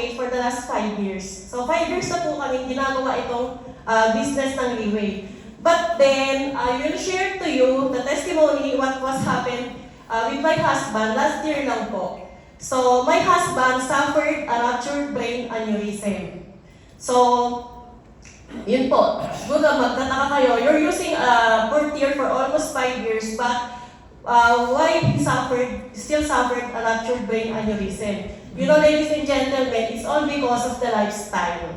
okay for the last 5 years. So 5 years na po kami ginagawa itong business ng Leeway. But then, I will share to you the testimony what was happened with my husband last year lang po. So, my husband suffered a ruptured brain aneurysm. So, yun po. Siguro magtataka kayo, you're using a Portier for almost 5 years, but why he still suffered a ruptured brain aneurysm? You know, ladies and gentlemen, it's all because of the lifestyle.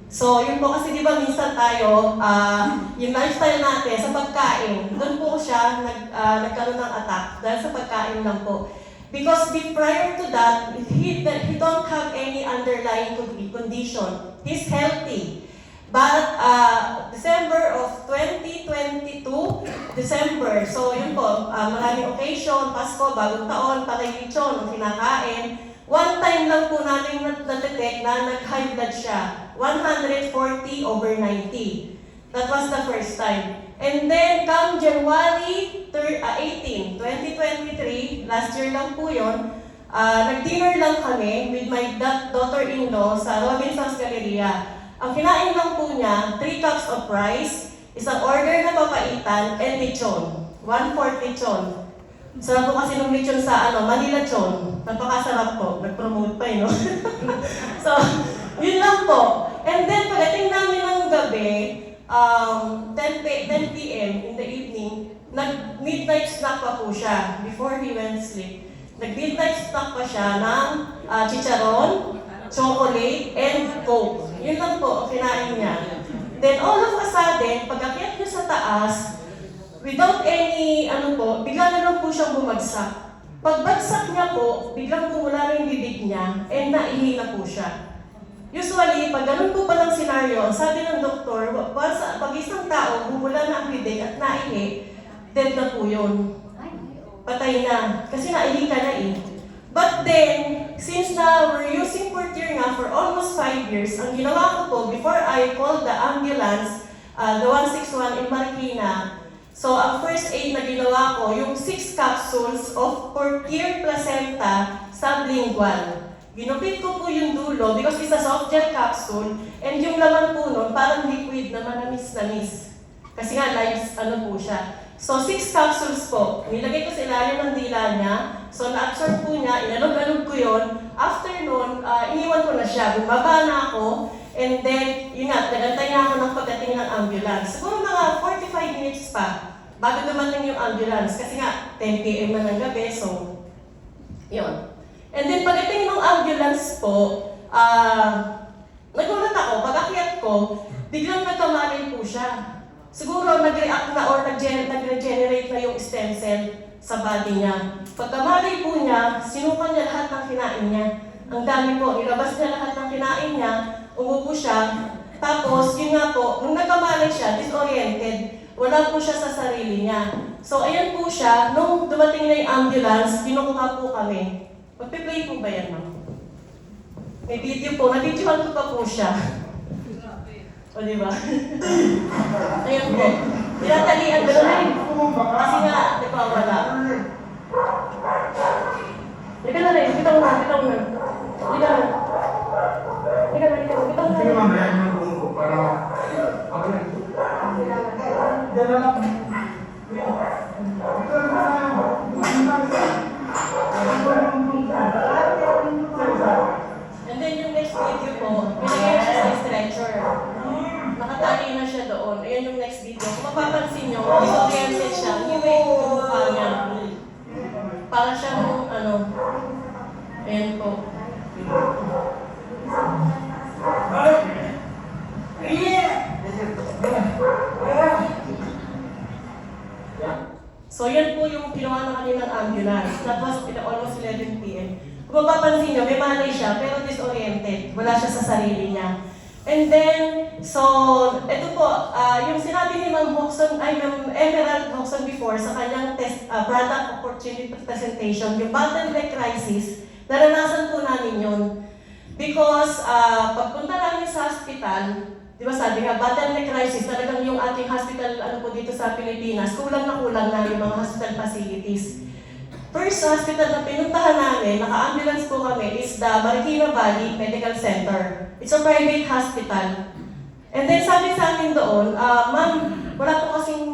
So, yun po kasi di ba minsan tayo, yung lifestyle natin sa pagkain, doon po siya nagkaroon ng attack dahil sa pagkain lang po. Because prior to that, he don't have any underlying condition. He's healthy. But December of 2022, December, so yun po, maraming occasion, Pasko, Bagong Taon, Patay Lechon, ang kinakain. One time lang po natin na-detect na nag-high blood siya, 140/90. That was the first time. And then, come January 18, 2023, last year lang po yun, nag-dinner lang kami with my daughter-in-law sa Robinson's Galleria. Ang kinain lang po niya, 3 cups of rice, isang order na papaitan, and lechon. 1/4 lechon. Sarap po kasi nung lechon sa Manila Chon. Napakasarap po. Nag-promote pa no? So, yun lang po. And then, pagdating namin ng gabi, 10 p.m. in the evening, nag-midnight snack pa po siya before he went to sleep. Nag-midnight snack pa siya ng chicharon, chocolate, and Coke. Yun lang po, kinain niya. Then all of a sudden, pag-akyat niya sa taas, without any, bigla na lang po siyang bumagsak. Pagbagsak niya po, biglang pumula na yung bibig niya, and naihina po siya. Usually, pag ganun po palang senaryo, sabi ng doktor, pag isang tao, bumula na ang bibig at naihi, dead na po yun. Patay na. Kasi naihi ka na eh. But then, since na we're using Portier nga for almost 5 years, ang ginawa ko po, before I called the ambulance, the 161 in Marikina, so ang first aid na ginawa ko, yung 6 capsules of Portier placenta sublingual. Ginupit ko po yung dulo because it's a soft gel capsule, and yung laman po nun, parang liquid na manamis-namis. Kasi nga, live, po siya. So, 6 capsules po. Nilagay ko sa ilalim ng dila niya. So, na-absorb po niya. Inalog-alog ko yun. After nun, iniwan ko na siya. Bumaba na ako. And then, yun nga, nagantay na ako ng pagdating ng ambulance. Siguro mga 45 minutes pa bago dumating yung ambulance. Kasi nga, 10 p.m. na ng gabi. So, yun. And then, pagdating ng ambulance po, nagulat ako. Pag-akyat ko, biglang nagkamalay po siya. Siguro nag-react na or nag-regenerate na yung stem cell sa body niya. Pagkamalay po niya, sinukan niya lahat ng kinain niya. Ang dami po, nilabas niya lahat ng kinain niya, umupo siya. Tapos, yun nga po, nung nagkamalay siya, disoriented, wala po siya sa sarili niya. So, ayan po siya, nung dumating na yung ambulance, kinukuha po kami. Magpe-play po ba yan, ma'am? May video po, na-videohan ko pa po siya. O, diba? Ayan po. Tinatalian doon na kasi nga, nagpawala. Lika na rin, bitaw na. Lika na. Bitaw na. Sige mamaya yung room ko para ako na. Diyan na lang. And then yung next video po, binigay siya sa stretcher. Nakatali na siya doon. Ayan yung next video. Kung mapapansin nyo, disoriented siya. Anyway, yung mukha niya. Para siyang, ayan po. So yan po yung ginawa na kaninang ambulance. That was almost 11 p.m. Kung mapapansin nyo, may malay siya, pero disoriented. Wala siya sa sarili niya. And then, so, ito po, yung sinabi ni Ma'am Emerald Hoxton before sa kanyang product opportunity presentation, yung bottleneck crisis, naranasan po namin yun. Because, pagpunta namin sa hospital, di ba sabi nga, bottleneck crisis, talagang yung ating hospital, po dito sa Pilipinas, kulang na yung mga hospital facilities. First hospital na pinuntahan namin, naka-ambulance po kami, is the Marikina Valley Medical Center. It's a private hospital. And then sabi sa amin doon, ma'am, wala po kasing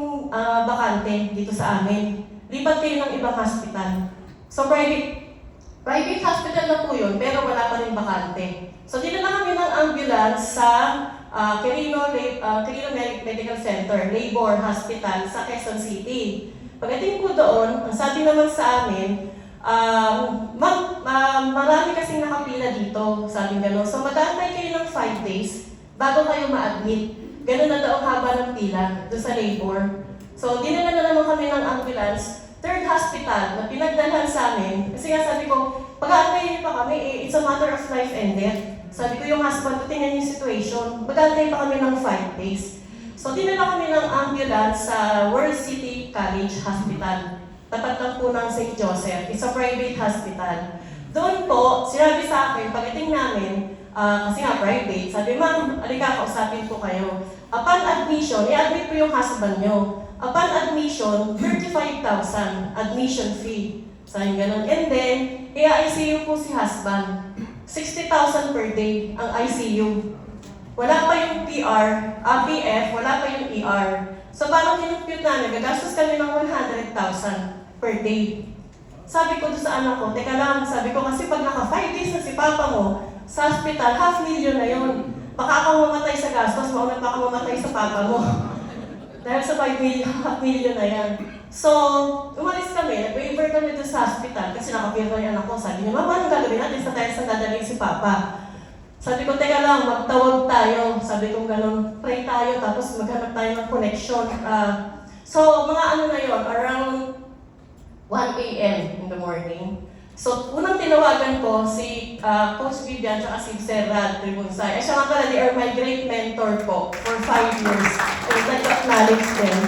bakante dito sa amin. Lipat kayo ng ibang hospital. So private hospital na po yun, pero wala pa rin bakante. So dinala kami ng ambulance sa Quirino Medical Center, Labor Hospital sa Quezon City. Pagdating po doon, ang sabi naman sa amin, marami kasing nakapila dito, sabi gano'n. So mag-aantay kayo ng 5 days bago kayo ma-admit. Ganun na daw ang haba ng pila doon sa labor. So dinala na naman kami ng ambulance, third hospital na pinagdalhan sa amin. Kasi nga sabi ko, pag-aantayin pa kami, it's a matter of life and death. Sabi ko yung husband ko, tingnan yung situation, mag-aantay pa kami ng 5 days. So dinala kami ng ambulance sa World City College Hospital. Tapat lang po ng St. Joseph. It's a private hospital. Doon po, sinabi sa akin, pagdating namin, kasi nga private, sabi, ma'am, alika, kausapin po kayo. Upon admission, i-admit po yung husband nyo. Upon admission, 35,000 admission fee. Sabi ganun. And then, i-ICU po si husband. 60,000 per day ang ICU. Wala pa yung PR, PF, wala pa yung ER. So parang kinumpute namin, gagastos kami ng 100,000 per day. Sabi ko doon sa anak ko, teka lang, sabi ko kasi pag naka 5 days na si papa mo, sa hospital, 500,000 na yun. Baka ka mamatay sa gastos, mauna pa ka mamatay sa papa mo. Dahil sa 5 million, 500,000 na yan. So, umalis kami, nag-waiver kami doon sa hospital kasi nakapirma yung anak ko. Sabi niya, mama, anong gagawin natin sa test na dadalhin si papa? Sabi ko, teka lang, magtawag tayo. Sabi ko, ganun, pray tayo, tapos maghanap tayo ng connection. So, mga ano na yun, around 1 a.m. in the morning. So, unang tinawagan ko si Coach Vivian at si Sir Rad Tribunsay. Siya nga pala, they are my great mentor po for 5 years. I would like to acknowledge them.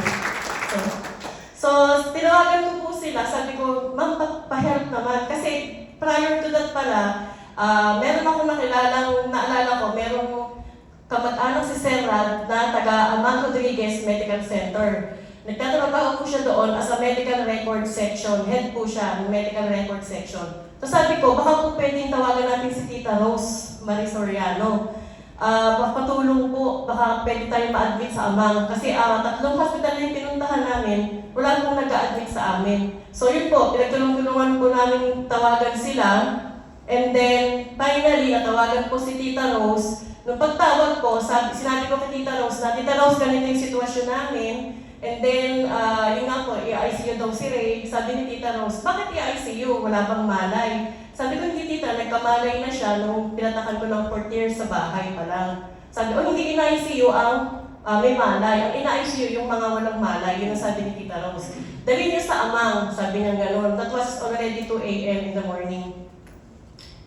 So, tinawagan ko po sila, sabi ko, ma'am, pa-help naman. Kasi prior to that pala, meron ako naalala ko, merong kamag-anak si Sir Rad na taga Amang Rodriguez Medical Center. Nagtatrabaho po siya doon as a medical record section. Head po siya ng medical record section. So sabi ko, baka po pwedeng tawagan natin si Tita Rose Marisoriano. Patulong po, baka pwede tayo ma-admit sa Amang. Kasi 3 hospital na yung pinuntahan namin, wala pong nag-a-admit sa amin. So yun po, pinagtulong-tulungan po namin tawagan sila. And then, finally, natawagan po si Tita Rose. Nung pagtawag po, sinabi ko kay Tita Rose na, Tita Rose, ganito yung sitwasyon namin. And then, yun nga po, i-ICU daw si Ray. Sabi ni Tita Rose, bakit i-ICU? Wala bang malay? Sabi ko, hindi tita, nagkamalay na siya nung pinatakan ko ng 4 years sa bahay pa lang. Sabi ko, hindi in-ICU ang may malay. Ang in-ICU yung mga walang malay. Yun ang sabi ni Tita Rose. Dalhin niyo sa Amang, sabi niya gano'n. That was already 2 a.m. in the morning.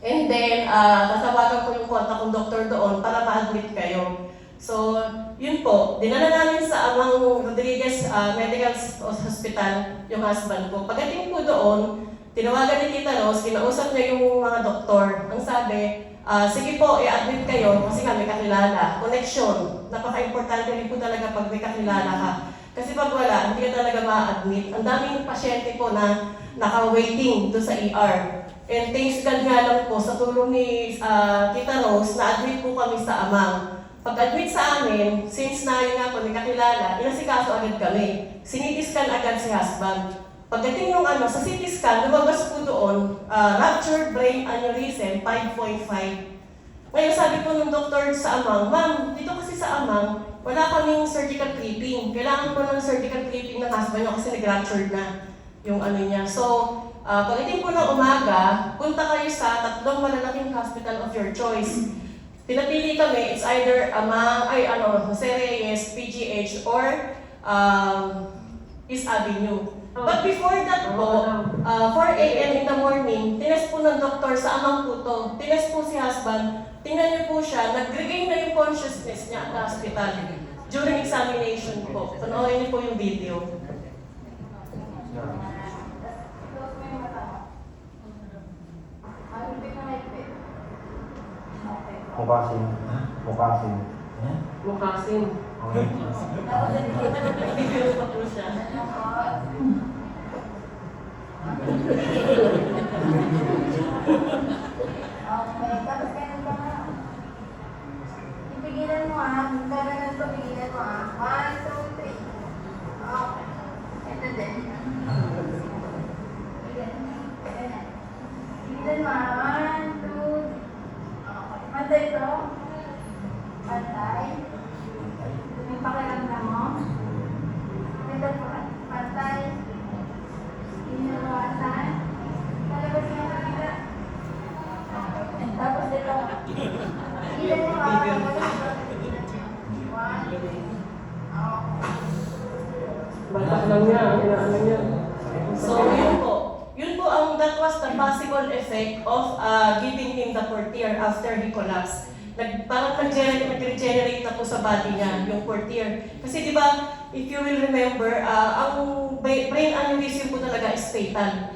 And then, tatawagan ko yung kontak kong doktor doon para ma-admit kayo. So, yun po, dinala namin sa Amang Rodriguez Medical Hospital yung husband ko. Pagdating po doon, tinawagan ni Tita Rose, kinausap niya yung mga doktor. Ang sabi, sige po, i-admit kayo kasi nga may kakilala. Connection, napaka-importante rin po talaga pag may kakilala ka. Kasi pag wala, hindi ka talaga ma-admit. Ang daming pasyente po na naka-waiting doon sa ER. And thanks God nga lang po sa tulong ni Tita Rose, na-admit po kami sa Amang. Pag-admit sa amin, since na yun nga po, may kakilala, inasikaso agad kami. Sinitiskan agad si husband. Pagdating yung sa CT scan, lumabas po doon, ruptured brain aneurysm 5.5. Ngayon sabi po ng doktor sa Amang, ma'am, dito kasi sa Amang, wala kaming surgical clipping. Kailangan po ng surgical clipping ng husband nyo kasi nag-ruptured na yung niya. So, pagdating po ng umaga, punta kayo sa 3 malalaking hospital of your choice. Pinapili kami, it's either Amang, Jose Reyes, PGH, or East Avenue. But before that po, 4 a.m. in the morning, tinest po ng doktor sa Amang po to. Tinest po si husband, tingnan niyo po siya, nag-regain na yung consciousness niya at hospital during examination po. Panoorin niyo po yung video. Mukasin. Mukasin. Okay. Video pa po siya. Okay, tapos ganun ka nga. Ipigilan mo ah. Ganun ko, pigilan mo ah. 1, 2, 3. Okay. Ito din. Pigilan mo ah. 1, 2. Okay. Pantay ito. Pantay. Yung pakiramdam mo. Ito po. Pantay. Inawatan. Talabas mo na nila. Tapos ito. Ilan mo ah. Batak lang niya, ang inaano niya. So, yun po that was the possible effect of giving him the portier after he collapsed. Parang nag-regenerate na po sa body niya, yung portier. Kasi di ba, if you will remember, ang brain aneurysm po talaga is fatal.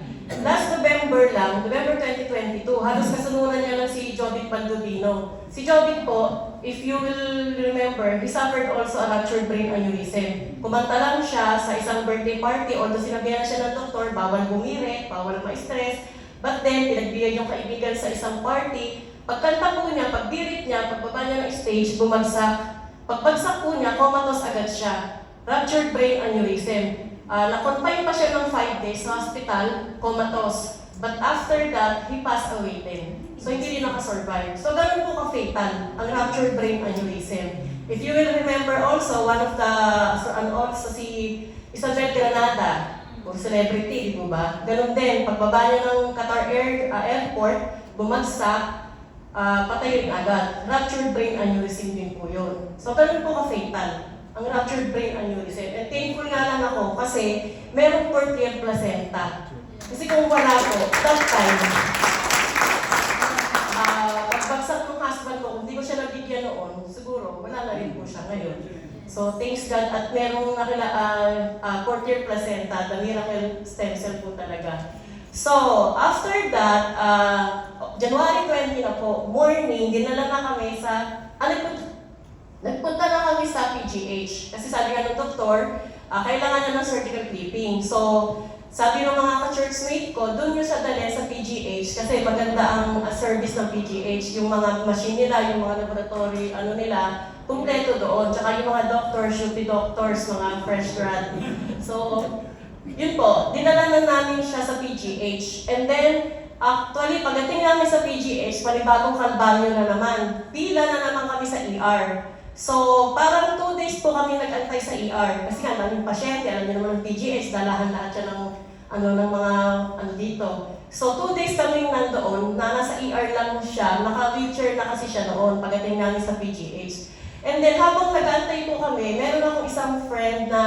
Last November lang, November 2022, halos kasunod niya lang si Jovit Baldovino. Si Jovit po, if you will remember, he suffered also a ruptured brain aneurysm. Kumanta lang siya sa isang birthday party, although sinabihan siya ng doktor, bawal bumire, bawal ma-stress. But then, pinagbigay yung kaibigan sa isang party. Pagkanta po niya, pagdirit niya, pagbaba niya ng stage, bumagsak. Pagbagsak po niya, comatose agad siya. Ruptured brain aneurysm. Na-confine pa siya ng 5 days sa hospital, comatose. But after that, he passed away then. So hindi din nakasurvive. So ganun po ka-fatal, ang ruptured brain aneurysm. If you will remember also, one of the, also si Isabel Granada, o celebrity, di po ba? Ganun din, pagbaba niya ng Qatar Airport, bumagsak, patay rin agad. Ruptured brain aneurysm din po yun. So ganun po ka-fatal ang ruptured brain aneurysm. And thankful nga lang ako kasi merong portier placenta. Kasi kung wala po, that time, pagbagsak ng husband ko, kung di ko siya nabigyan noon, siguro wala na rin po siya ngayon. So thanks God at merong portier placenta, the miracle stem cell po talaga. So after that, January 20 na po, morning, dinala na kami sa, nagpunta na kami sa PGH. Kasi sabi nga ng doktor, kailangan na ng surgical clipping. So, sabi ng mga ka-churchmate ko, doon nyo siya dalhin sa PGH kasi maganda ang service ng PGH. Yung mga machine nila, yung mga laboratory, nila, kumpleto doon. Tsaka yung mga doctors, yung doctors, mga fresh grad. So, yun po, dinala na namin siya sa PGH. And then, actually, pagdating namin sa PGH, panibagong kalbaryo na naman. Pila na naman kami sa ER. So, parang 2 days po kami nag-antay sa ER. Kasi nga, daming pasyente, alam niyo naman ng PGH, dalahan lahat siya ng, ng mga, dito. So, 2 days kami nandoon, na nasa ER lang siya, naka-wheelchair na kasi siya noon, pagdating namin sa PGH. And then, habang nag-antay po kami, meron akong isang friend na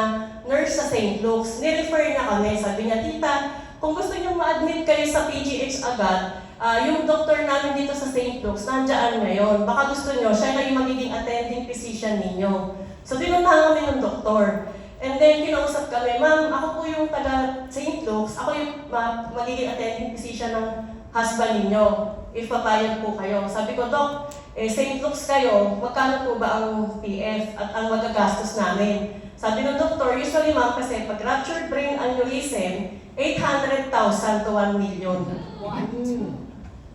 nurse sa St. Luke's. Ni-refer niya kami, sabi niya, tita, kung gusto niyo ma-admit kayo sa PGH agad, yung doktor namin dito sa St. Luke's, nandiyan ngayon. Baka gusto nyo, siya na yung magiging attending physician ninyo. So, pinuntahan kami ng doktor. And then, kinausap kami, ma'am, ako po yung taga St. Luke's, ako yung magiging attending physician ng husband ninyo, if papayag po kayo. Sabi ko, Dok, St. Luke's kayo, magkano po ba ang PF at ang magagastos namin? Sabi ng doktor, usually ma'am, kasi pag ruptured brain aneurysm, 800,000 to 1 million.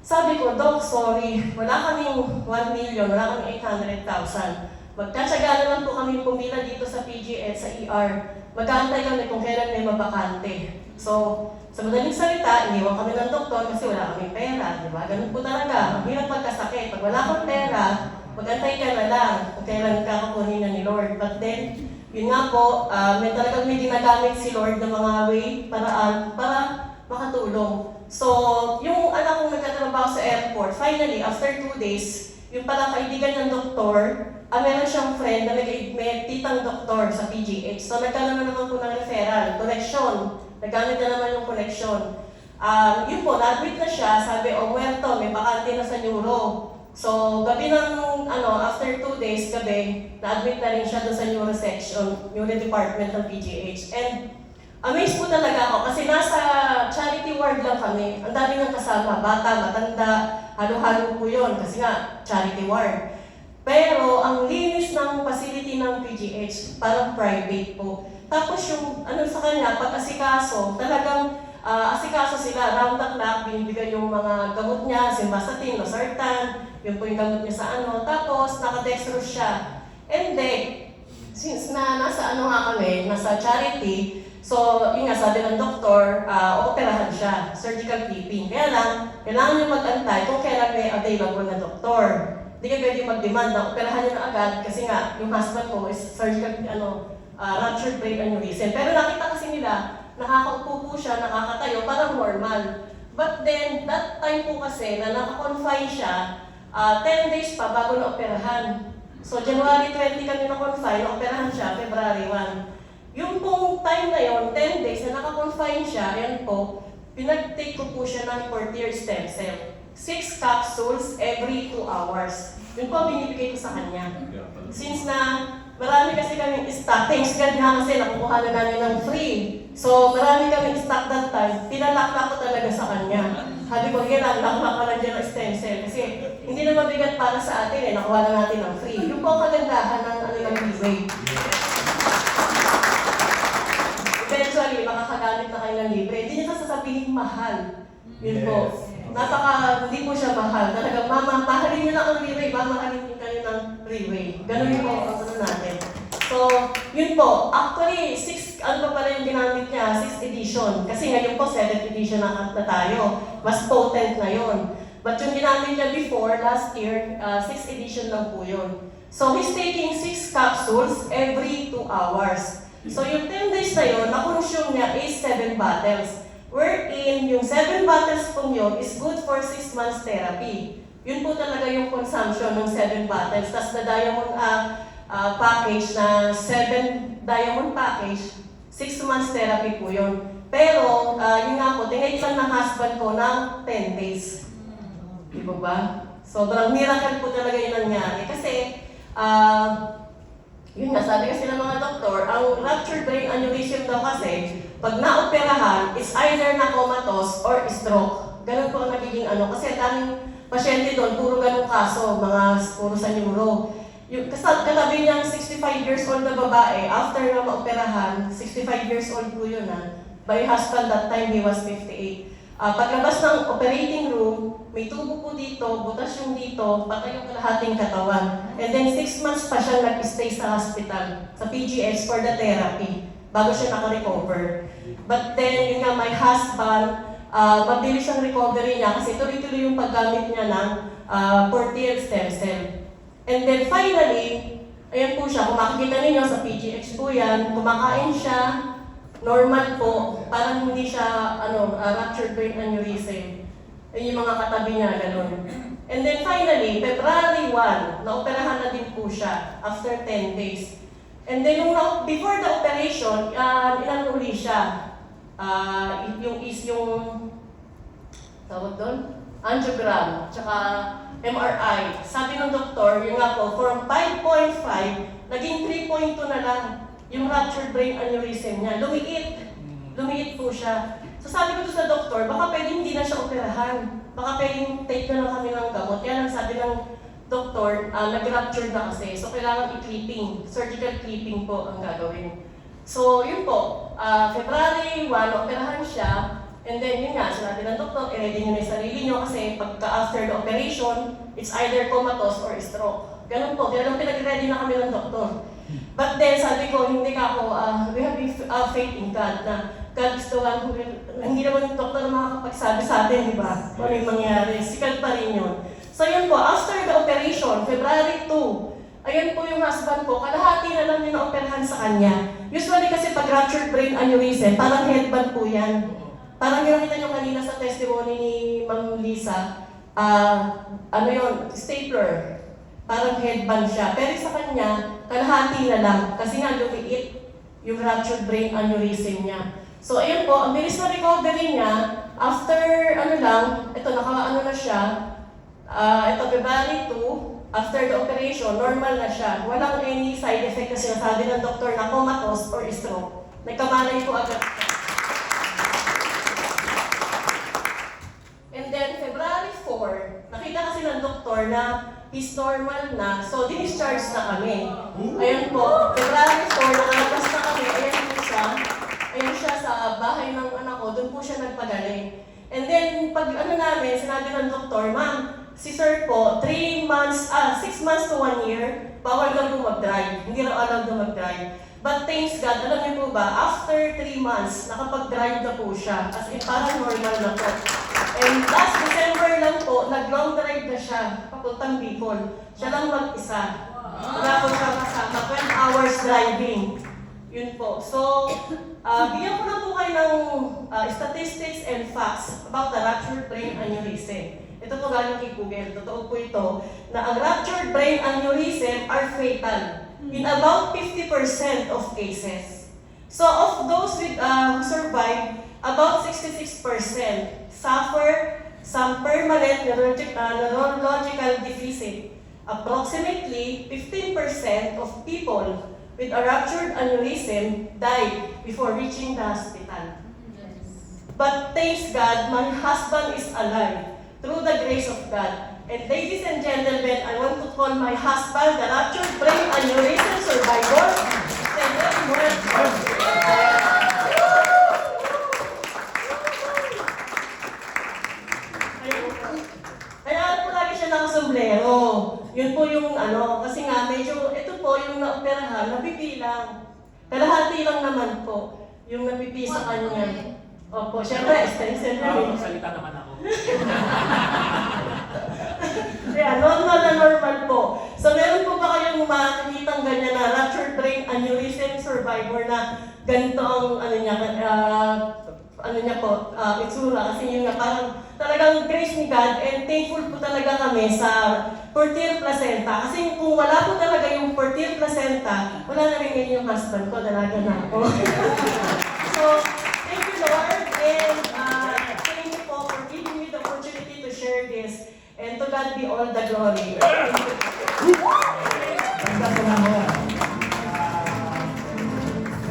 Sabi ko, Doc, sorry, wala kaming 1 million, wala kaming 800,000. Magkatsaga naman po kami pumila dito sa PGH, sa ER. Mag-aantay kami kung kailan may mabakante. So, sa madaling salita, iniwan kami ng doktor kasi wala kaming pera, di ba? Ganun po talaga, ang hirap magkasakit. Pag wala kang pera, mag-antay ka na lang kung kailan kakakunin na ni Lord. But then, yun nga po, may ginagamit si Lord ng mga way, paraan, para makatulong. So, yung anak kong nagtatrabaho sa airport, finally, after 2 days, yung parang kaibigan ng doktor, meron siyang friend na may titang doktor sa PGH. So, nagkaroon na naman po ng referral, connection. Nagamit na naman yung connection. Yun po, na-admit na siya, sabi, muerto, may bakante na sa neuro. So, gabi ng, after 2 days, gabi, na-admit na rin siya doon sa neuro section, neuro department ng PGH. And, amazed po talaga ako kasi nasa charity ward lang kami. Ang dami ng kasama, bata, matanda, halo-halo po yun kasi nga, charity ward. Pero ang linis ng facility ng PGH, parang private po. Tapos yung sa kanya, pag-asikaso, talagang asikaso sila, round the clock, binibigay yung mga gamot niya, simvastatin, losartan, yun po yung gamot niya sa ano, tapos naka-dextrose siya. And then, since na nasa ano nga kami, nasa charity, so yun nga sabi ng doktor, operahan siya, surgical clipping. Kaya lang, kailangan niyo mag-antay kung kailan may available na doktor. Hindi ka pwede mag-demand na operahan niyo na agad kasi nga, yung husband ko is surgical, ruptured brain aneurysm. Pero nakita kasi nila, nakakaupo po siya, nakakatayo, parang normal. But then, that time po kasi na naka-confine siya, 10 days pa bago na operahan. So, January 20 kami na-confine, na-operahan siya, February 1. Yung pong time na yon, 10 days na naka-confine siya, ayan po, pinag-take ko po siya ng quarter stem cell. 6 capsules every 2 hours. Yun po ang binibigay ko sa kanya. Since na marami kasi kaming stock, thanks God nga kasi nakukuha na namin ng free. So marami kaming stock that time, pinalakla ko talaga sa kanya. Sabi ko, lakla ka lang dyan ng stem cell. Kasi hindi na mabigat para sa atin nakuha na natin ng free. Yung po ang kagandahan ng ng giveaway. Eventually, makakagamit na kayo ng libre. Hindi niya sasabihin mahal. Yun po. Hindi po siya mahal. Talagang, mama, mahalin niyo na ang freeway, mamahalin niyo kayo ng freeway. Ganun po ang ano natin. So, yun po. Actually, 6, ano pa pala yung ginamit niya? 6th edition. Kasi ngayon po, 7th edition na tayo. Mas potent na yun. But yung ginamit niya before, last year, 6th edition lang po yun. So, he's taking 6 capsules every 2 hours. So, yung 10 days na yun, na-consume niya is 7 bottles. Wherein, yung 7 bottles po yun is good for 6 months therapy. Yun po talaga yung consumption ng 7 bottles. Tapos na diamond package na 7 diamond package, 6 months therapy po yun. Pero, yun nga po, tinake lang ng husband ko ng 10 days. Di ba ba? Sobrang miracle po talaga yung nangyari. Kasi, yun nga, sabi kasi ng mga doktor, ang ruptured brain aneurysm daw kasi, pag naoperahan, is either na comatose or stroke. Ganun po ang nagiging ano. Kasi daming pasyente doon, puro ganun kaso, puro sa neuro. Yung katabi niyang 65 years old na babae, after na maoperahan, 65 years old po yun by husband that time, he was 58. Paglabas ng operating room, may tubo po dito, butas yung dito, patay yung kalahating katawan. And then 6 months pa siya nag-stay sa hospital, sa PGH for the therapy, bago siya naka-recover. But then, yun nga, my husband, mabilis ang recovery niya kasi tuloy-tuloy yung paggamit niya ng portier stem cell. And then finally, ayan po siya, kung makikita ninyo sa PGH po yan, kumakain siya, normal po, parang hindi siya ruptured brain aneurysm. Yun yung mga katabi niya, gano'n. And then finally, February 1, naoperahan na din po siya after 10 days. And then before the operation, inanuli siya. Yung tawag doon? Angiogram, tsaka MRI. Sabi ng doktor, yung nga po, from 5.5, naging 3.2 na lang yung ruptured brain aneurysm niya. Lumiit po siya. So sabi ko sa doktor, baka pwedeng hindi na siya operahan. Baka pwedeng take na lang kami ng gamot. Kaya lang sabi ng doktor, nag-rupture na kasi. So kailangan i-clipping, surgical clipping po ang gagawin. So yun po, February 1, operahan siya. And then yun nga, sinabi ng doktor, i-ready nyo na yung sarili nyo kasi pagka-after the operation, it's either comatose or stroke. Ganun po, kaya lang pinag-ready na kami ng doktor. But then, sabi ko, hindi ka ako, we have faith in God na God is the one who will, hindi naman yung doktor na makakapagsabi sa atin, di ba? Ano yung mangyari, si God pa rin yun. So yun po, after the operation, February 2, ayun po yung husband ko, kalahati na lang yung na-operahan sa kanya. Usually kasi pag ruptured brain aneurysm, parang headband po yan. Parang yung nakita nyo kanina sa testimony ni Ma'am Lisa, stapler. Parang headband siya. Pero sa kanya, kalahati na lang. Kasi nga lumiit yung ruptured brain aneurysm niya. So ayun po, ang bilis na recovery niya, after naka-ano na siya, February 2, after the operation, normal na siya. Walang any side effect kasi nasabi ng doktor na comatose or stroke. Nagkamalay po agad. And then, February 4, nakita kasi ng doktor na is normal na, so discharge na kami. Ayan po, February 4, nakalabas na kami, ayan po siya. Ayan siya sa bahay ng anak ko, doon po siya nagpagaling. And then, pag ano namin, sinabi ng doktor, ma'am, si sir po, 6 months to 1 year, bawal daw po mag-drive. Hindi raw allowed na mag-drive. But thanks God, alam niyo po ba, after 3 months, nakapag-drive na po siya. As in, parang normal na po. And last December lang po, nag-long drive na siya, papuntang Bicol. Siya lang mag-isa. Wala po siya kasama, 12 hours driving. Yun po. So, bigyan ko na po kayo ng statistics and facts about the ruptured brain aneurysm. Ito po galing kay Google. Totoo po ito na ang ruptured brain aneurysm are fatal in about 50% of cases. So, of those who survive, about 66% suffer some permanent neurological deficit. Approximately 15% of people with a ruptured aneurysm died before reaching the hospital. But thanks God, my husband is alive through the grace of God. And ladies and gentlemen, I want to call my husband the ruptured brain aneurysm survivor. Kaya po lagi siya nakasombrero. Yun po yung ano, kasi nga medyo, ito po yung naoperahan, napipilang. Kalahati lang naman po yung napipi sa kanya. Opo, syempre, extension na rin. Salita naman ako. Kaya normal po. So meron po ba kayong makikitang ganyan na ruptured brain aneurysm survivor na ganito ang ano niya po, itsura. Kasi yun nga parang talagang grace ni God and thankful po talaga kami sa fertile placenta. Kasi kung wala po talaga yung fertile placenta, wala na rin ngayon yung husband ko, dalaga na ako. So, thank you Lord and thank you po for giving me the opportunity to share this. And to God be all the glory. Ganda po naman.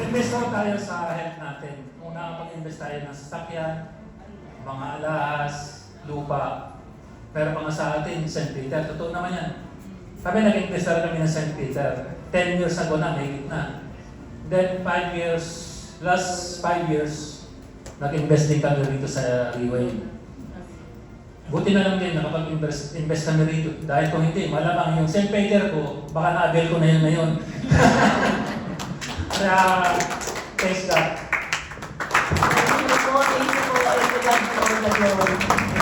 Invest tayo sa health natin. Una, pag-invest tayo ng sasakyan, mga alahas, lupa. Pero mga sa atin, St. Peter, totoo naman yan. Kami nag-invest na kami ng St. Peter. 10 years ago na, may gitna. Then 5 years, last 5 years, nag-invest din kami rito sa Riway. Buti na lang din nakapag-invest kami rito. Dahil kung hindi, malamang yung St. Peter ko, baka na-avail ko na yun ngayon. Kaya, thanks God. Thank you po, and to God be all the glory.